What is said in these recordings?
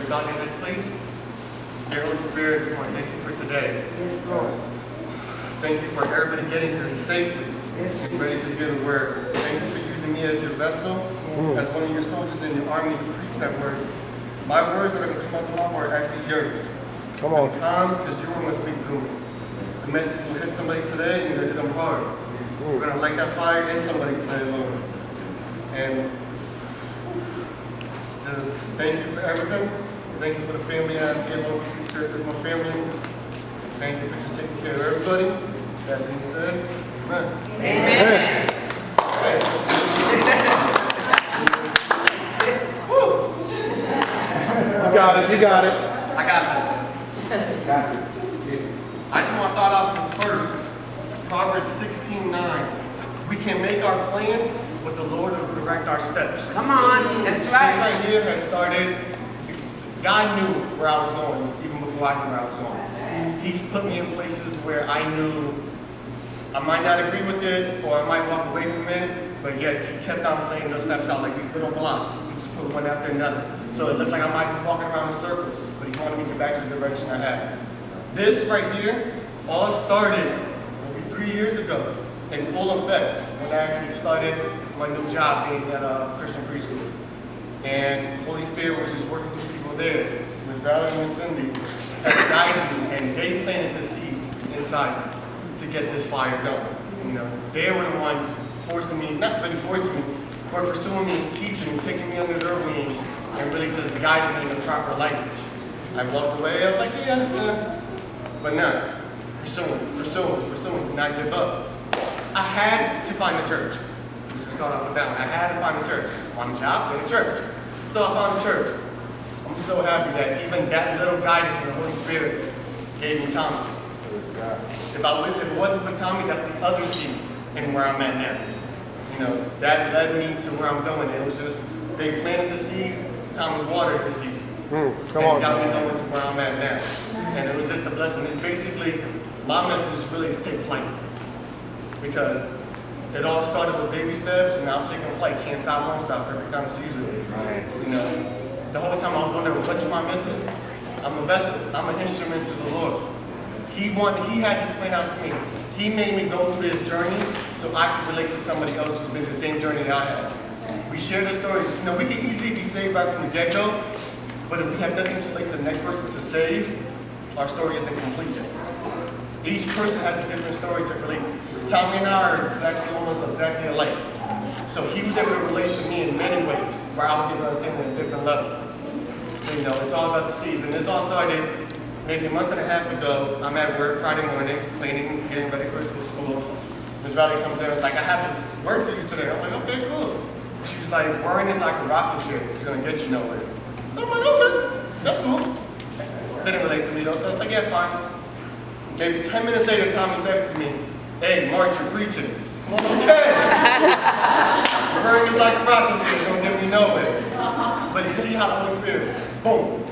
God in this place. Dear Holy Spirit, I want to thank you for today. Yes, Lord. Thank you for everybody getting here safely Yes, and ready to give a word. Thank you for using me as your vessel, as one of your soldiers in your army to preach that word. My words that are going to come out of my mouth are actually yours. Come on. Calm, because you want to speak through me. The message will hit somebody today, and you're going to hit them hard. We're going to light that fire in somebody today, Lord. And just thank you for everything. Thank you for the family I have here. Lord, we see church as my family. Thank you for just taking care of everybody. That being said, amen. Amen. Hey. You got it. You got it. I got it. I just want to start off with first, Proverbs 16:9. We can make our plans, but the Lord will direct our steps. Come on. That's This right. right here has started, God knew where I was going, even before I knew where I was going. He's put me in places where I knew I might not agree with it, or I might walk away from it, but yet He kept on playing those steps out like these little blocks. He just put one after another. So it looked like I might be walking around in circles, but He wanted me to get back to the direction I had. This right here all started maybe 3 years ago in full effect when I actually started my new job being at a Christian preschool. And Holy Spirit was just working through people there. Ms. Valerie and Ms. Cindy had guided me, and they planted the seeds inside me to get this fire going. You know, they were the ones forcing me, not really forcing me, but pursuing me and teaching me, taking me under their wing, and really just guiding me in the proper language. I walked away, I was like, yeah. But no, pursuing, not give up. I had to find a church. Just start off with that one. I had to find a church. One job, then a church. So I found a church. I'm so happy that even that little guidance from the Holy Spirit gave me Tommy. If it wasn't for Tommy, that's the other seed in where I'm at now. You know, that led me to where I'm going. It was just, they planted the seed, Tommy watered the seed. Come and on. got me going to where I'm at now. And it was just a blessing. It's basically, my message really is take flight. Because it all started with baby steps, and now I'm taking flight. Can't stop, won't stop. Every time it's using it. You know, the whole time I was wondering, what am I missing? I'm a vessel. I'm an instrument to the Lord. He had this plan out for me. He made me go through this journey so I could relate to somebody else who's been the same journey that I had. We share the stories. You know, we can easily be saved right from the get-go, but if we have nothing to relate to the next person to save, our story isn't complete yet. Each person has a different story to relate. Tommy and I are almost exactly alike. So he was able to relate to me in many ways, where I was able to understand at a different level. So, you know, it's all about the season. This all started maybe a month and a half ago. I'm at work Friday morning, cleaning, getting ready for school. Ms. Riley comes in and is like, I have to work for you today. I'm like, okay, cool. She's like, worrying is like a rocking chair. It's going to get you nowhere. So I'm like, okay, that's cool. Didn't relate to me though, so I was like, yeah, fine. Maybe 10 minutes later, Tommy texts me, hey, Mark, you're preaching. I'm like, okay. Worrying is like a rocking chair. It's going to get me nowhere. But you see how the Holy Spirit, boom,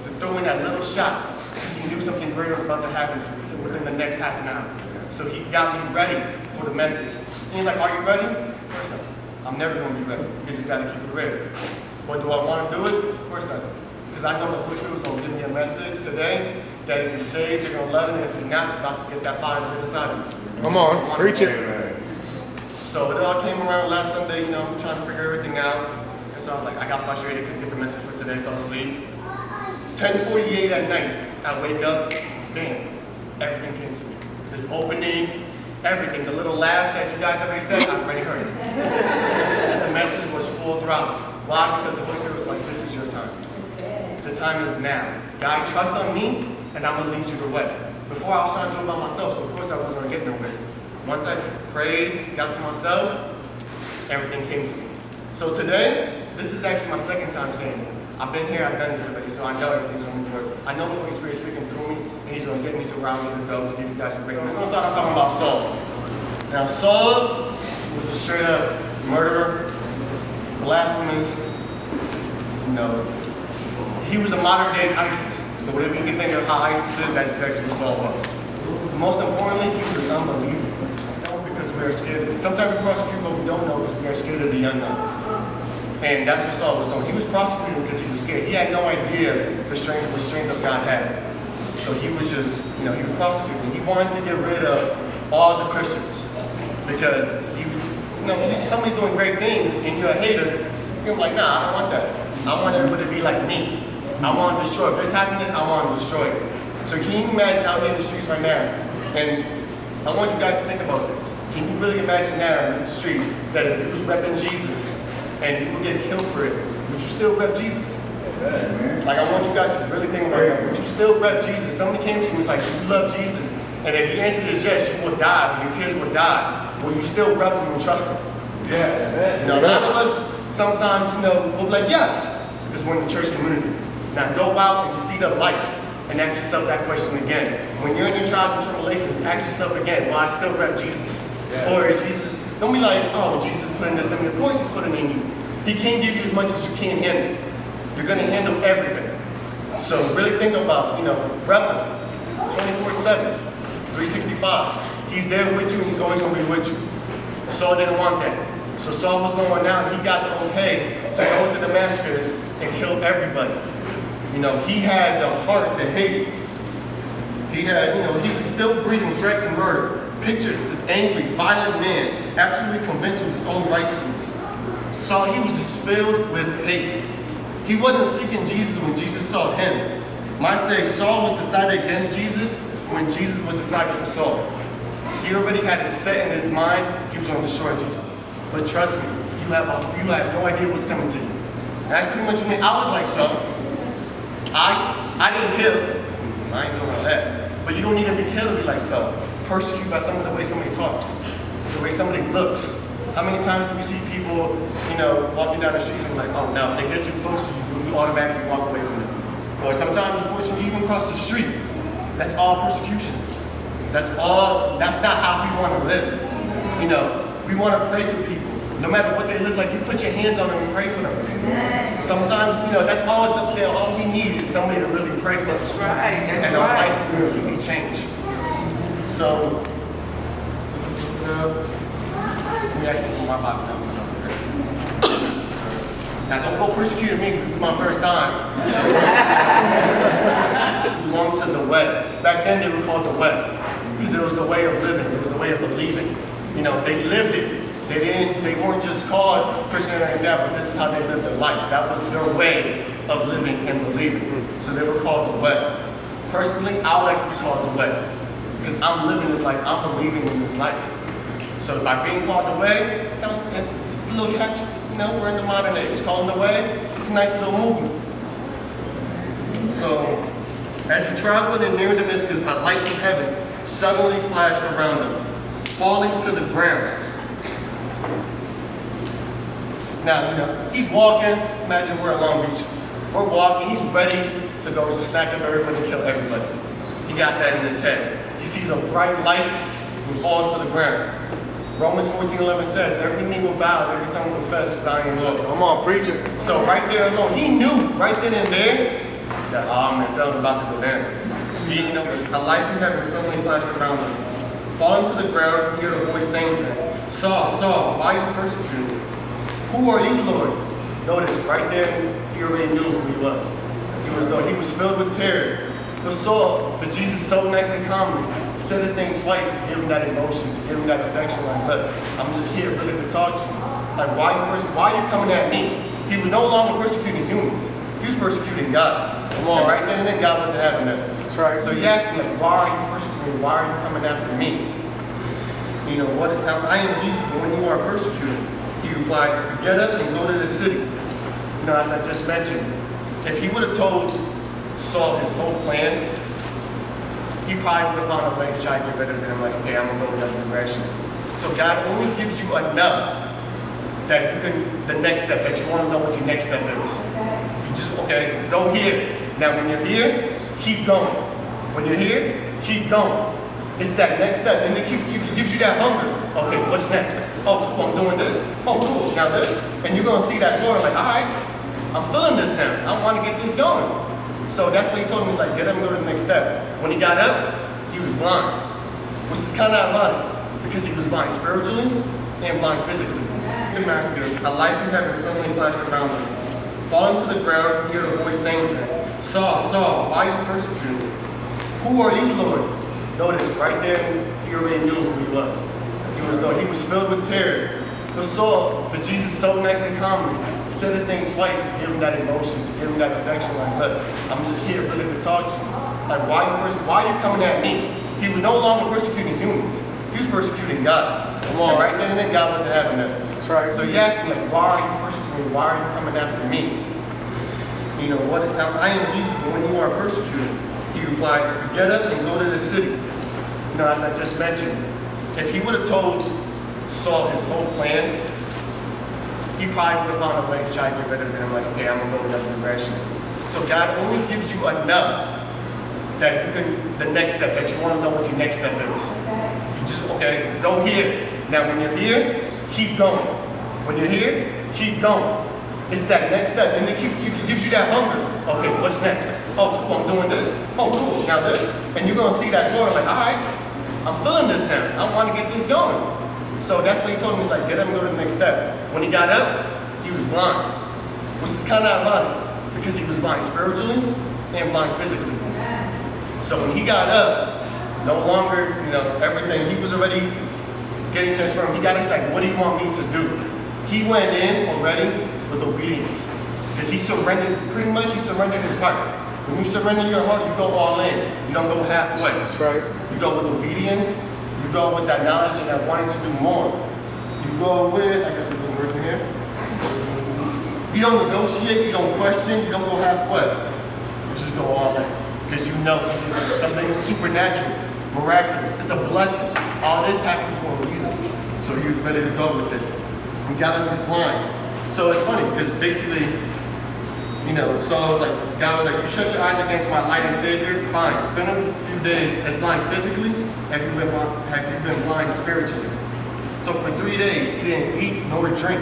to throw in that little shot. Because he knew something greater was about to happen within the next half an hour. So he got me ready for the message. And he's like, are you ready? Of course not. I'm never going to be ready because you got to keep it ready. But do I want to do it? Of course I do. Because I know the Holy Spirit was going to give me a message today that if you're saved, you're going to love it. And if you're not, you're about to get that fire lit inside of you. Come on, preach it. So it all came around last Sunday, you know, trying to figure everything out. And so I was like, I got frustrated, couldn't get the message for today, fell asleep. 10:48 at night, I wake up, bam, everything came to me. This opening, everything, the little laughs that you guys already said, I've already heard it. Because the message was full throttle. Why? Because the Holy Spirit was like, this is your time. The time is now. God, trust on me, and I'm going to lead you the way. Before I was trying to do it by myself, so of course I wasn't going to get nowhere. Once I prayed, got to myself, everything came to me. So today, this is actually my second time saying it. I've been here, I've done this already, so I know everything's going to work. I know the Holy Spirit is speaking through me, and He's going to get me to where I need to go to give you guys a break. I'm going to start off talking about Saul. Now, Saul was a straight up murderer, blasphemous, you know, he was a modern day ISIS. So whatever you can think of how ISIS is, that's exactly what Saul was. Most importantly, he was an unbeliever. Because we are scared. Sometimes we cross people we don't know because we are scared of the unknown. And that's what Saul was doing. He was prosecuting because he was scared. He had no idea the strength of God had. So he was just, he was prosecuting. He wanted to get rid of all the Christians because somebody's doing great things and you're a hater. You're like, nah, I don't want that. I want everybody to be like me. I want to destroy. If there's happiness, I want to destroy it. So can you imagine out here in the streets right now? And I want you guys to think about this. Can you really imagine now in the streets that if you was repping Jesus and you would get killed for it, would you still rep Jesus? Like, I want you guys to really think about that. Would you still rep Jesus? Somebody came to you and was like, you love Jesus. And if the answer is yes, you will die, and your kids will die. Will you still rep him and trust him? Yeah. A lot of us sometimes, we'll be like, yes, because we're in the church community. Now go out and see the life and ask yourself that question again. When you're in your trials and tribulations, ask yourself again, will I still rep Jesus? Yeah. Or is Jesus, don't be like, oh, Jesus is putting this in me. Of course he's putting it in you. He can't give you as much as you can handle. You're going to handle everything. So really think about, rep him 24/7, 365. He's there with you and he's always going to be with you. Saul didn't want that. So Saul was going down. He got the okay to go to Damascus and kill everybody. He had the heart to hate. He had, he was still breathing threats and murder. Pictures of angry, violent man, absolutely convinced of his own righteousness. Saul, he was just filled with hate. He wasn't seeking Jesus when Jesus saw him. Might say Saul was decided against Jesus when Jesus was decided for Saul. He already had it set in his mind he was going to destroy Jesus. But trust me, you have no idea what's coming to you. That's pretty much what I was like Saul. I didn't kill. I ain't doing all that. But you don't need to be killed to be like Saul. Persecuted by some of the way somebody talks, the way somebody looks. How many times do we see people, walking down the streets and like, oh no, they get too close to you, you automatically walk away from them. Or sometimes, unfortunately, you even cross the street. That's all persecution. That's not how we want to live. We want to pray for people. No matter what they look like, you put your hands on them and pray for them. Sometimes, that's all we need is somebody to really pray for us. That's right. And our life will completely change. So, let me actually put my Bible down. Now, don't go persecuting me because this is my first time. So, we belong to the way. Back then, they were called the way because it was the way of living. It was the way of believing. They lived it. They weren't just called Christian like that, but this is how they lived their life. That was their way of living and believing. So they were called the way. Personally, I would like to be called the way. Because I'm living this life, I'm believing in this life. So by being called the way, it's a little catchy. We're in the modern age. Calling the way, it's a nice little movement. So as he traveled and near Damascus, a light from heaven suddenly flashed around him, falling to the ground. Now, he's walking. Imagine we're at Long Beach. We're walking. He's ready to go just snatch up everybody and kill everybody. He got that in his head. He sees a bright light and falls to the ground. Romans 14:11 says, every knee will bow, every tongue will confess, because I am Lord. Come on, preach it. So right there alone, he knew right then and there that, something's about to go down. A light from heaven suddenly flashed around him. Falling to the ground, he heard a voice saying to him, Saul, Saul, why are you persecuting me? Who are you, Lord? Notice, right there, he already knew who he was. He was filled with terror. But Saul, but Jesus so nice and calmly said his name twice to give him that emotion, to give him that affection. Like, look, I'm just here really to talk to you. Like, why are you coming at me? He was no longer persecuting humans. He was persecuting God. Come on. And right then and then, God wasn't having that. That's right. So he asked him, like, why are you persecuting me? Why are you coming after me? I am Jesus, but when you are persecuted, he replied, get up and go to the city. As I just mentioned, if he would have told Saul his whole plan, he probably would have found a way to try to get rid of him, like, okay, I'm going to go in another direction. So God only gives you enough that you can, the next step, that you want to know what your next step is. You just, okay, go here. Now, when you're here, keep going. When you're here, keep going. It's that next step, and it gives you that hunger. Okay, what's next? Oh, cool, I'm doing this. Oh, cool, now this. And you're going to see that glory, like, all right, I'm feeling this now. I want to get this going. So that's what he told him. He's like, get up and go to the next step. When he got up, he was blind, which is kind of ironic because he was blind spiritually and blind physically. Damascus, a light from heaven suddenly flashed around him. Falling to the ground, he heard a voice saying to him, Saul, Saul, why are you persecuting me? Who are you, Lord? Notice, right there, he already knew who he was. He was filled with terror. But Saul, but Jesus so nice and calmly, said his name twice to give him that emotion, to give him that affection. Like, look, I'm just here really to talk to you. Like, why are you coming at me? He was no longer persecuting humans. He was persecuting God. Come on. And right then and then, God wasn't having that. That's right. So he asked me, like, why are you persecuting me? Why are you coming after me? You know, what? I am Jesus, but when you are persecuted, he replied, get up and go to the city. You know, as I just mentioned, if he would have told Saul his whole plan, he probably would have found a way to try to get rid of him, like, okay, I'm going to go another direction. So God only gives you enough that you can, the next step, that you want to know what your next step is. You just, okay, go here. Now, when you're here, keep going. When you're here, keep going. It's that next step, and it gives you that hunger. Okay, what's next? Oh, cool, I'm doing this. Oh, cool, now this. And you're going to see that glory, like, all right, I'm feeling this now. I want to get this going. So that's what he told me. He's like, get up and go to the next step. When he got up, he was blind, which is kind of ironic because he was blind spiritually and blind physically. So when he got up, no longer, you know, everything, he was already getting transformed. He got up, like, what do you want me to do? He went in already with obedience because he surrendered, pretty much he surrendered his heart. When you surrender your heart, you go all in. You don't go halfway. That's right. You go with obedience. You go with that knowledge and that wanting to do more. You go with, I guess we're going words in here. You don't negotiate, you don't question, you don't go halfway. You just go all in. Because you know something supernatural, miraculous. It's a blessing. All this happened for a reason. So he was ready to go with it. He got up his blind. So it's funny because basically, you know, Saul was like, God was like, you shut your eyes against my light and Savior? Fine, spend a few days as blind physically, have you been blind spiritually? So for 3 days, he didn't eat nor drink.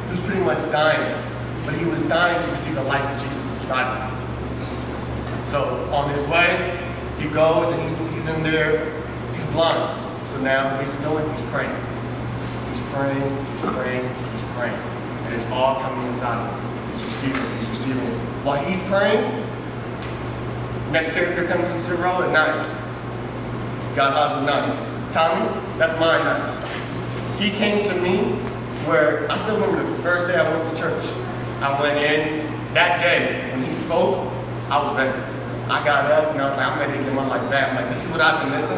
He was pretty much dying. But he was dying to receive the life of Jesus inside him. So on his way, he goes and he's in there, he's blind. So now he's doing, he's praying. He's praying, he's praying, he's praying. And it's all coming inside of him. He's receiving it. While he's praying, next character comes into the role, Ananias. God has Ananias. Tommy, that's my Ananias. He came to me where, I still remember the first day I went to church. I went in, that day, when he spoke, I was ready. I got up and I was like, I'm ready to get my life back. I'm like, this is what I've been missing.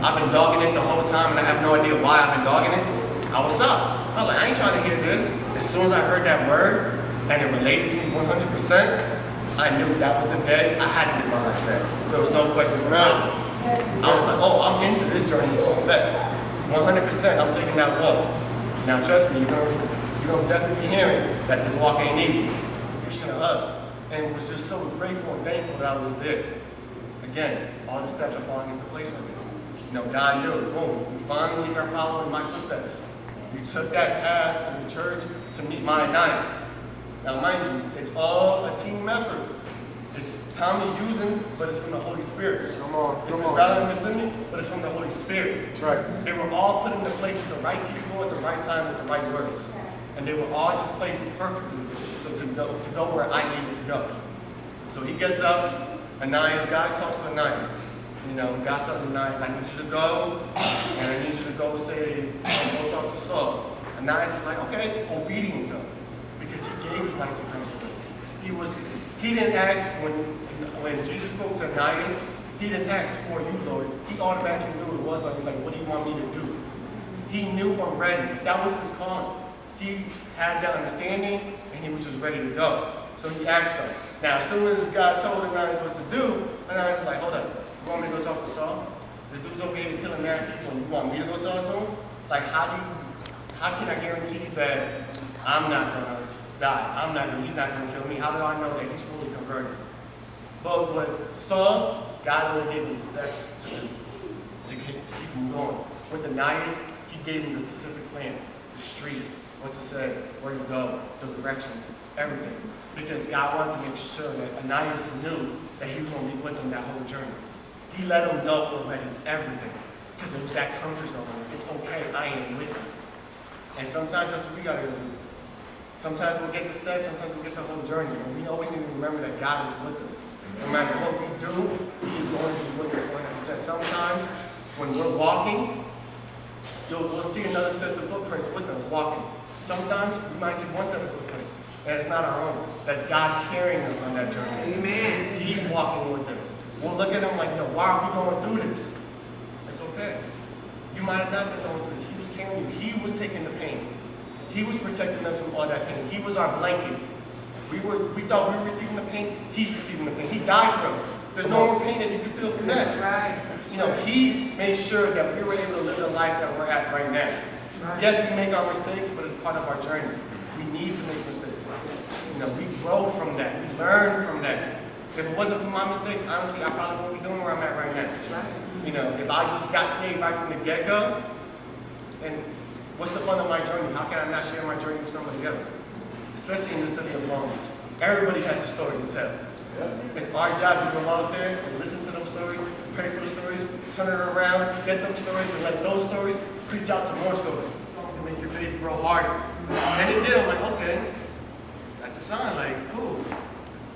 I've been dogging it the whole time and I have no idea why I've been dogging it. I was up. I was like, I ain't trying to hear this. As soon as I heard that word and it related to me 100%, I knew that was the day I had to get my life back. There was no questions around it. I was like, oh, I'm into this journey for effect. 100%, I'm taking that walk. Now trust me, you're gonna definitely be hearing that this walk ain't easy. You should have hugged. And was just so grateful and thankful that I was there. Again, all the steps are falling into place with me. You know, God knew, boom, you finally are following my footsteps. You took that path to the church to meet my Ananias. Now mind you, it's all a team effort. It's Tommy using, but it's from the Holy Spirit. Come on, It's come from on. God in the Vicinity, but it's from the Holy Spirit. That's right. They were all put into place with the right people at the right time with the right words. And they were all just placed perfectly so to go where I needed to go. So he gets up, Ananias, God talks to Ananias. You know, God tells Ananias, I need you to go, and I need you to go say, go talk to Saul. Ananias is like, okay, obedient though, because he gave his life to Christ. He didn't ask when Jesus spoke to Ananias, he didn't ask for you, Lord. He automatically knew what it was. Like, what do you want me to do? He knew already. That was his calling. He had that understanding, and he was just ready to go. So he asked them. Now, as soon as God told Ananias what to do, Ananias was like, hold up. You want me to go talk to Saul? This dude's over here killing mad people, and you want me to go talk to him? Like, how can I guarantee that I'm not going to die? He's not going to kill me. How do I know that he's fully converted? But with Saul, God only gave him steps to keep him going. With Ananias, he gave him the specific plan, the street, what to say, where to go, the directions, everything. Because God wanted to make sure that Ananias knew that he was going to be with him that whole journey. He let him know already everything. Because it was that comfort zone. It's okay, I am with you. And sometimes that's what we gotta do. Sometimes we'll get the steps, sometimes we'll get the whole journey. And we always need to remember that God is with us. No matter what we do, He is going to be with us 100%. Sometimes when we're walking, we'll see another set of footprints with us walking. Sometimes we might see one set of footprints, and it's not our own. That's God carrying us on that journey. Amen. He's walking with us. We'll look at Him like, why are we going through this? It's okay. You might have not been going through this. He was carrying you. He was taking the pain. He was protecting us from all that pain. He was our blanket. We thought we were receiving the pain. He's receiving the pain. He died for us. There's no more pain that you can feel from that. That's right. He made sure that we were able to live the life that we're at right now. Right. Yes, we make our mistakes, but it's part of our journey. We need to make mistakes. We grow from that. We learn from that. If it wasn't for my mistakes, honestly, I probably wouldn't be doing where I'm at right now. That's right. If I just got saved right from the get-go, then what's the fun of my journey? How can I not share my journey with somebody else? Especially in the city of Long Beach. Everybody has a story to tell. It's our job to go out there and listen to those stories, pray for the stories, turn it around, get those stories, and let those stories preach out to more stories to make your faith grow harder. And it did. I'm like, okay, that's a sign. Cool.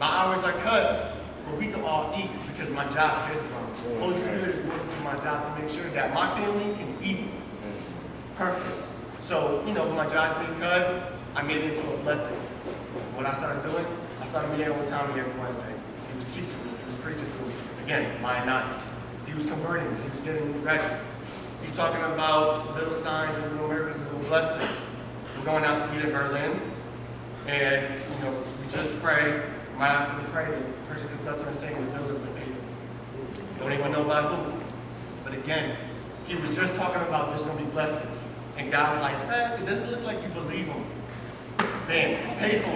My hours are cut, but we can all eat because my job pays for it. Holy Spirit is working through my job to make sure that my family can eat. Perfect. So, when my job's being cut, I made it into a blessing. What I started doing, I started meeting with Tommy every Wednesday. He was teaching me, he was preaching to me. Again, my nights. He was converting me, he was getting me ready. He's talking about little signs and little miracles and little blessings. We're going out to eat in Berlin, and we just prayed. Right after we prayed, the person comes up to me saying the bill has been paid for. Don't even know by who. But again, he was just talking about there's going to be blessings. And God was like, it doesn't look like you believe him. Bam, it's paid for.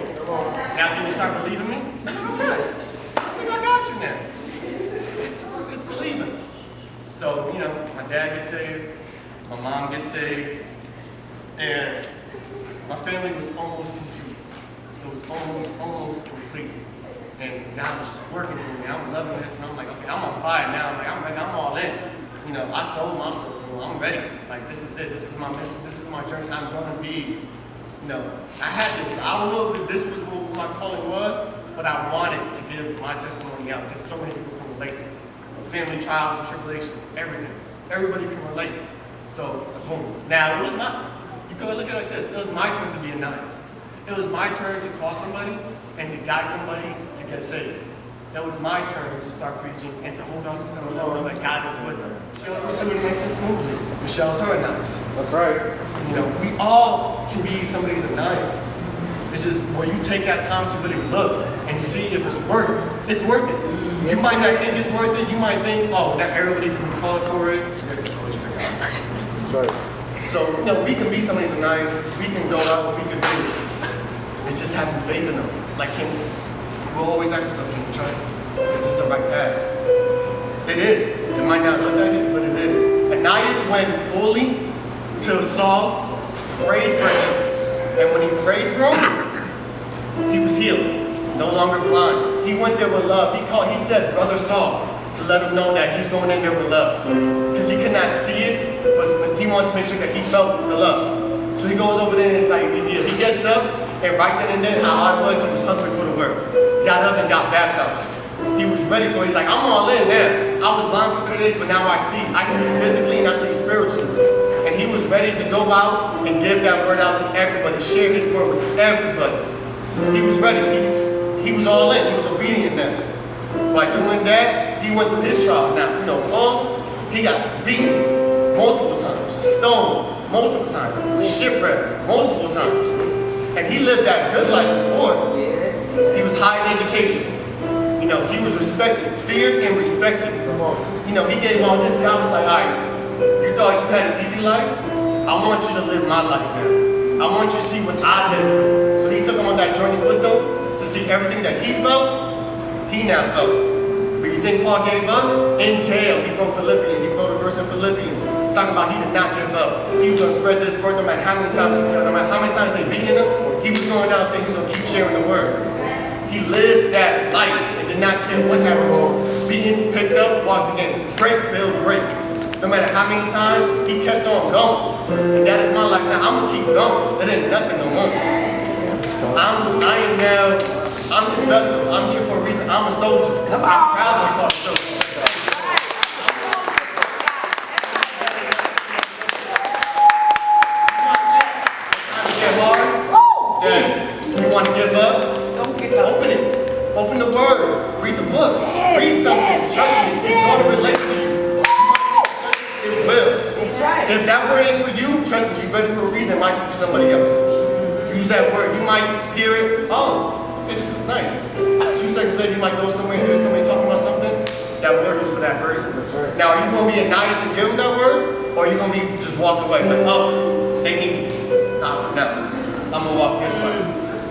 Now can you start believing me? I'm good. I think I got you now. It's believing. So, my dad gets saved, my mom gets saved, and my family was almost complete. It was almost complete. And God was just working for me. I'm loving this, and I'm like, okay, I'm on fire now. I'm all in. I sold myself. I'm ready. This is it. This is my mission. This is my journey. I'm going to be. I had this. I don't know if this was what my calling was, but I wanted to give my testimony out because so many people can relate. Family trials and tribulations, everything. Everybody can relate. So, boom. Now, it was you can look at it like this. It was my turn to be a nice. It was my turn to call somebody and to guide somebody to get saved. It was my turn to start preaching and to hold on to someone and know that God is with them. She makes it smoothly. Michelle's her nice. That's right. We all can be somebody's nice. It's just where you take that time to really look and see if it's worth it. It's worth it. You might not think it's worth it. You might think, that everybody can be called for it. That's right. So, we can be somebody's nice. We can go out. We can do it. It's just having faith in them. We'll always ask ourselves, can you trust me? Is this the right path? It is. It might not look like it, but it is. Ananias went fully to Saul, prayed for him, and when he prayed for him, he was healed, no longer blind. He went there with love. He said, Brother Saul, to let him know that he's going in there with love. Because he could not see it, but he wanted to make sure that he felt the love. So he goes over there and it's like, he gets up, and right then and there, how odd it was, he was hungry for the word. Got up and got baptized. He was ready for it. He's like, I'm all in now. I was blind for 3 days, but now I see. I see physically and I see spiritually. And he was ready to go out and give that word out to everybody, share his word with everybody. He was ready. He was all in. He was obedient now. By doing that, he went through his trials. Now, Paul, he got beaten multiple times, stoned multiple times, shipwrecked multiple times. And he lived that good life before. Yes. He was high in education. He was respected, feared and respected. He gave all this. God was like, all right, you thought you had an easy life? I want you to live my life now. I want you to see what I lived through. So he took him on that journey with him to see everything that he felt, he now felt. But you think Paul gave up? In jail, he wrote Philippians. He wrote a verse in Philippians talking about he did not give up. He was going to spread this word no matter how many times he fell, no matter how many times they beat him. He was going out there, he was going to keep sharing the word. He lived that life and did not care what happened to him. Being picked up, walked again. Break, build, break. No matter how many times, he kept on going. And that is my life now. I'm gonna keep going. It ain't nothing no more. I'm his vessel. I'm here for a reason. I'm a soldier. I'm proud to be called a soldier. You want to give up? Don't give up. Open it. Open the word. Read the book. Read something. Trust me. It's going to relate to you. It will. That's right. If that word ain't for you, trust me, you read it for a reason. It might be for somebody else. Use that word. You might hear it. Oh, hey, this is nice. 2 seconds later, you might go somewhere and hear somebody talking about something. That word was for that person. Now, are you going to be nice and give them that word? Or are you going to be just walk away? Like, oh, they need me. No. I'm going to walk this way.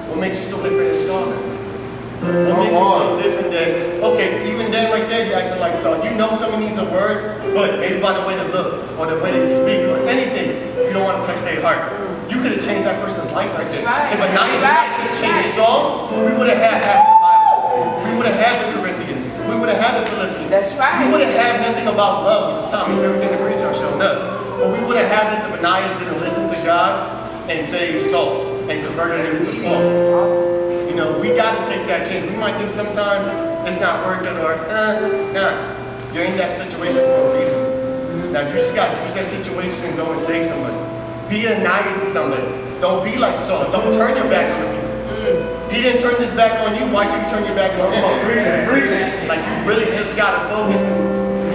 What makes you so different than Saul? What makes you so different than, okay, even then right there, you're acting like Saul. You know someone needs a word, but maybe by the way they look, or the way they speak, or anything, you don't want to touch their heart. You could have changed that person's life right there. If Ananias had changed Saul, we would have had half the Bible. We would have had the Corinthians. We would have had the Philippians. That's right. We would have had nothing about love, which is Tommy's favorite thing to preach on, showing up. But we would have had this if Ananias didn't listen to God and save Saul and converted him to Paul. You know, we got to take that chance. We might think sometimes it's not working or, nah. You're in that situation for a reason. Now, you just got to use that situation and go and save somebody. Be Ananias to somebody. Don't be like Saul. Don't turn your back on people. He didn't turn his back on you. Why should you turn your back on him? Preach it. Like, you really just got to focus.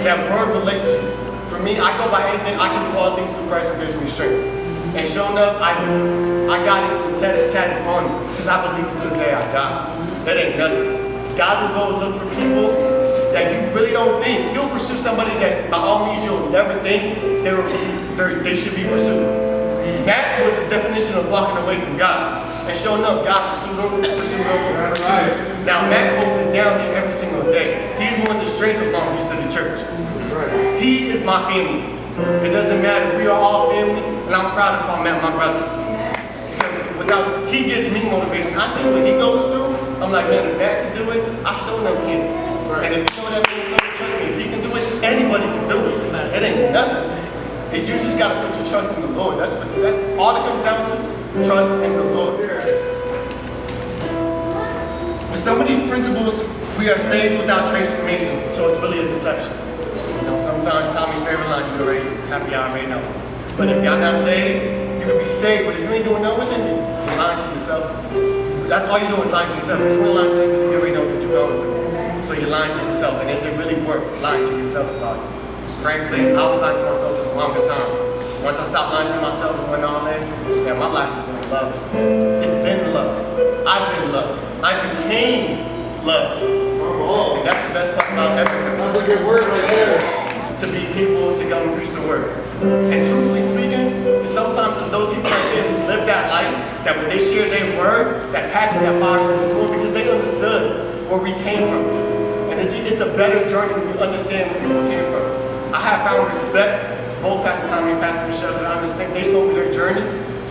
That word relates to you. For me, I go by anything. I can do all things through Christ who gives me strength. And showing up, I got it tatted on me because I believe till the day I die. That ain't nothing. God will go look for people that you really don't think. You'll pursue somebody that by all means you'll never think they should be pursued. That was the definition of walking away from God. And showing up, God pursued him. Right. Now Matt holds it down here every single day. He's one of the strengths of Long Beach to the church. Right. He is my family. It doesn't matter. We are all family, and I'm proud to call Matt my brother. Because he gives me motivation. I see what he goes through. I'm like, man, if Matt can do it, I sure enough can. And if you know that man stuff, trust me, if he can do it, anybody can do it. It ain't nothing. It's you just gotta put your trust in the Lord. That's what all it comes down to. Trust in the Lord. With some of these principles, we are saved without transformation, so it's really a deception. Sometimes Tommy's favorite line, you already happy, I already know. But if y'all not saved, you can be saved, but if you ain't doing nothing with it, you're lying to yourself. That's all you're doing is lying to yourself. You're really lying to him because he already knows what you're going through. So you're lying to yourself, and is it really worth lying to yourself about it? Frankly, I was lying to myself for the longest time. Once I stopped lying to myself and went all in, man, my life has been love. It's been love. I've been love. I became love. And that's the best part about everything. That's a good word right there. To be people to go and preach the word. And truthfully speaking, sometimes it's those people right there who live that life, that when they share their word, that passion, that fire is more because they understood where we came from. And it's a better journey when you understand where people came from. I have found respect, both Pastor Tommy and Pastor Michelle, that I understand they told me their journey.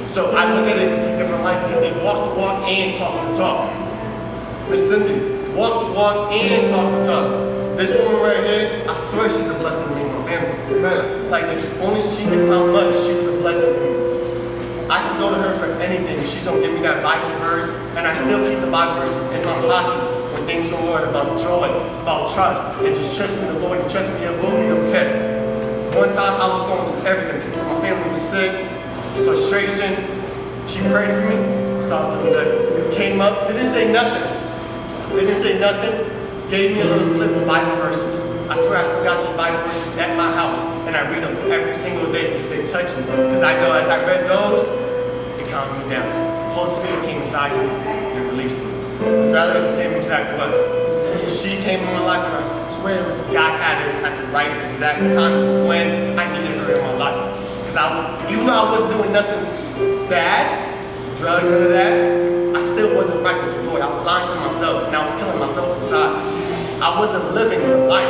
So I look at it in a different light because they walk the walk and talk the talk. Miss Cindy, walk the walk and talk the talk. This woman right here, I swear she's a blessing to me and my family. Amen. Like if only she knew how much she was a blessing for me. I can go to her for anything. She's gonna give me that Bible verse, and I still keep the Bible verses in my pocket when things go on about joy, about trust, and just trusting the Lord and trusting me, it will be okay. One time I was going through everything. My family was sick, frustration. She prayed for me. Started feeling good. Came up, didn't say nothing. Gave me a little slip of Bible verses. I swear I still got those Bible verses at my house, and I read them every single day because they touch me. Because I know as I read those, it calmed me down. The Holy Spirit came inside me and released me. That was the same exact way. She came in my life, and I swear it was God had it at the right exact time when I needed her in my life. Because even though I wasn't doing nothing bad, drugs, none of that, I still wasn't right with the Lord. I was lying to myself, and I was killing myself inside. I wasn't living the life,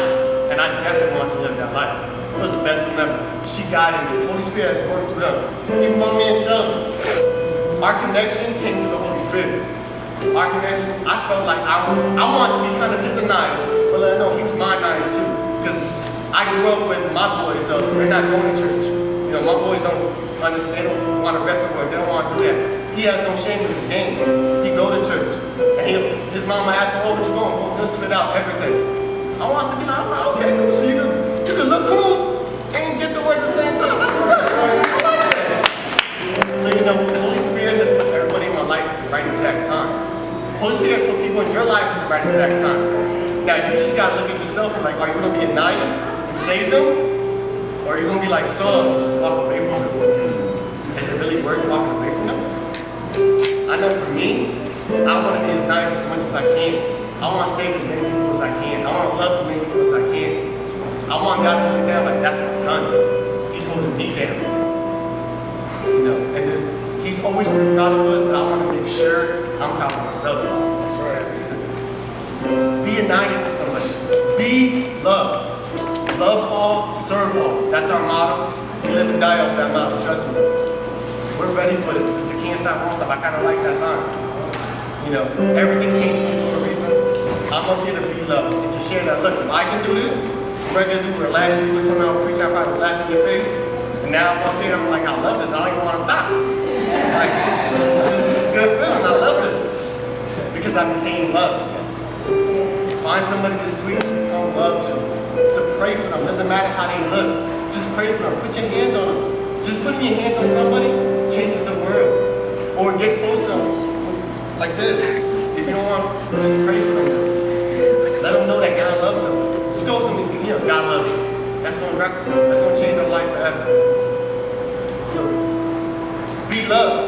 and I definitely wanted to live that life. It was the best one ever. She guided me. The Holy Spirit has worked through them. Even my man Sheldon, our connection came through the Holy Spirit. Our connection, I felt like I wanted to be kind of his Ananias, but let him know he was my Ananias too. Because I grew up with my boys, so they're not going to church. You know, my boys don't understand, they don't want to rep the word, they don't want to do that. He has no shame in his game. He go to church. And his mama asks him, oh, what you going? Well, he'll spit out everything. I want to be like, okay, cool, so you can look cool and get the word at the same time. That's what's up. I like that. So, you know, the Holy Spirit has put everybody in my life at the right exact time. The Holy Spirit has put people in your life at the right exact time. Now, you just got to look at yourself and like, are you going to be nice and save them? Or are you going to be like Saul and just walk away from them? Is it really worth walking away from them? I know for me, I want to be as nice as much as I can. I want to save as many people as I can. I want to love as many people as I can. I want God to hold me down like that's my son. He's holding me down. You know, and he's always been proud of us, but I want to make sure I'm proud of myself. Be a nice to somebody. Be love. Love all, serve all. That's our motto. We live and die off that motto, trust me. We're ready for this. It's a can't stop, won't stop. I kind of like that sign. You know, everything came to me for a reason. I'm up here to be loved and to share that. Look, if I can do this, what I'm going to do for last year, you were talking about preaching, I probably laughed in your face. And now I'm up here, I'm like, I love this. I don't even want to stop. Like, this is a good feeling. I love this. Because I became love. Find somebody that's sweet to become love to pray for them. Doesn't matter how they look. Just pray for them. Put your hands on them. Just putting your hands on somebody changes the world. Or get close to them like this. If you don't want, just pray for them. Let them know that God loves them. Just go to them, you know, God loves you. That's going to change their life forever. So, be loved.